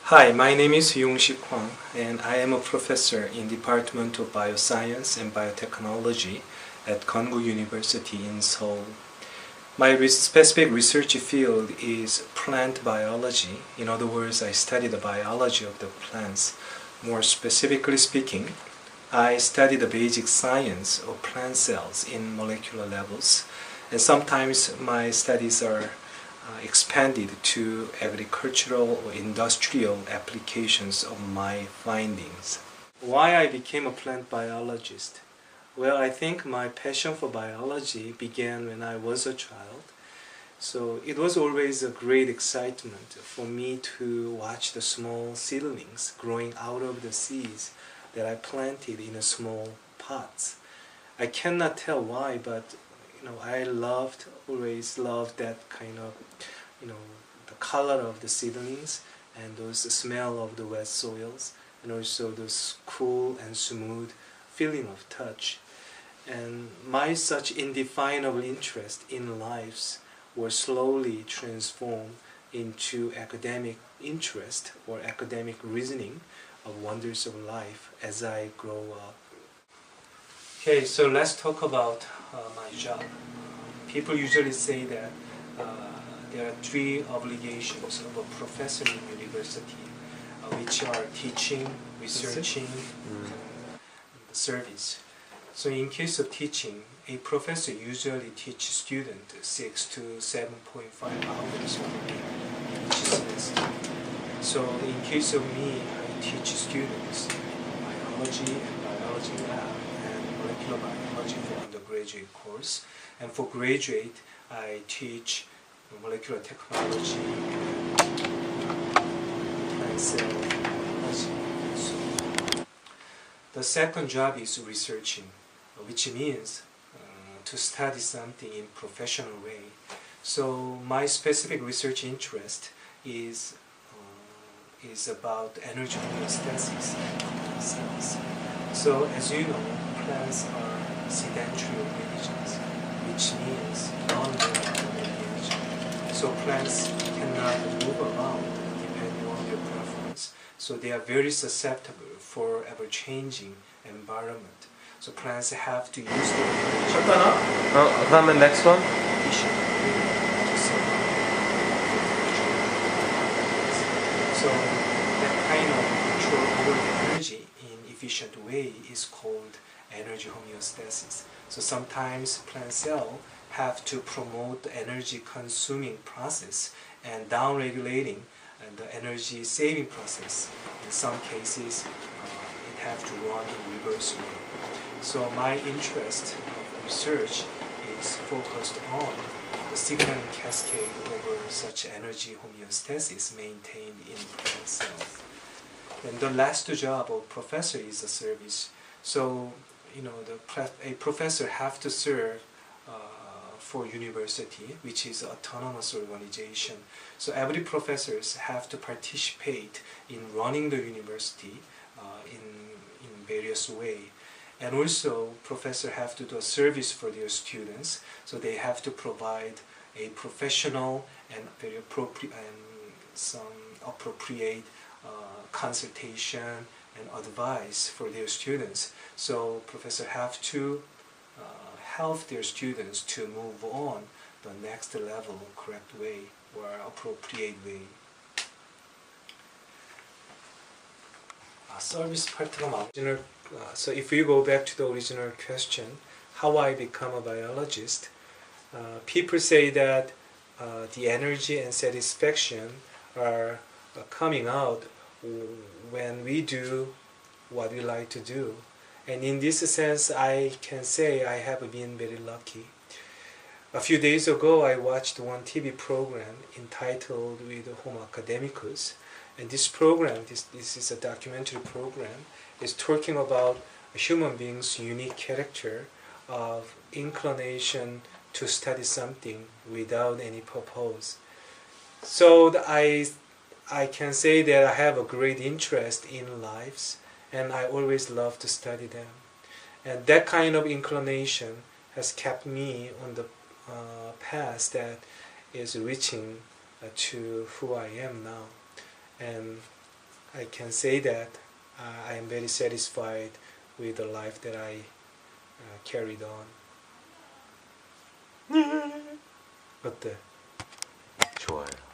Hi, my name is Yong-Sik Hwang, and I am a professor in Department of Bioscience and Biotechnology at Konkuk University in Seoul. My specific research field is plant biology. In other words, I study the biology of the plants. More specifically speaking, I study the basic science of plant cells in molecular levels, and sometimes my studies are expanded to agricultural or industrial applications of my findings. Why I became a plant biologist? Well, I think my passion for biology began when I was a child. So it was always a great excitement for me to watch the small seedlings growing out of the seeds that I planted in a small pots. I cannot tell why, but I always loved that kind of, the color of the seedlings and those smell of the wet soils, and also this cool and smooth feeling of touch. And my such indefinable interest in lives were slowly transformed into academic interest or academic reasoning of wonders of life as I grow up. Okay, so let's talk about my job. People usually say that there are three obligations of a professor in university, which are teaching, researching, and the service. So in case of teaching, a professor usually teaches students 6 to 7.5 hours per week in each semester. So in case of me, I teach students biology and biology lab and molecular biology for undergraduate course. And for graduate, I teach molecular technology and plant cell technology. So the second job is researching, which means to study something in professional way. So my specific research interest is about energy homeostasis in cells. So as you know, plants are sedentary organisms, which means non-mobile organisms. So plants cannot move around depending on their preference. So they are very susceptible for ever-changing environment. So plants have to use their energy 그러면 next one. efficiently to survive. So that kind of control over the energy in efficient way is called energy homeostasis. So sometimes plant cells have to promote the energy consuming process and down-regulating the energy saving process. In some cases, it have to run in reverse way. So my interest of research is focused on the signaling cascade over such energy homeostasis maintained in plant cells. And the last job of professor is a service. So a professor have to serve for university, which is an autonomous organization. So every professors have to participate in running the university in various way. And also professor have to do a service for their students. So they have to provide a professional and very appropriate and some appropriate consultation and advice for their students. So professor have to help their students to move on the next level correct way or appropriate way. Service part가 so if you go back to the original question, how I become a biologist, people say that the energy and satisfaction are coming out when we do what we like to do. And in this sense, I can say I have been very lucky. A few days ago, I watched one TV program entitled with Homo Academicus. And this program, this is a documentary program, is talking about a human being's unique character of inclination to study something without any purpose. So I can say that I have a great interest in lives, and I always love to study them. And that kind of inclination has kept me on the path that is reaching to who I am now. And I can say that I am very satisfied with the life that I carried on. 어때? 좋아요.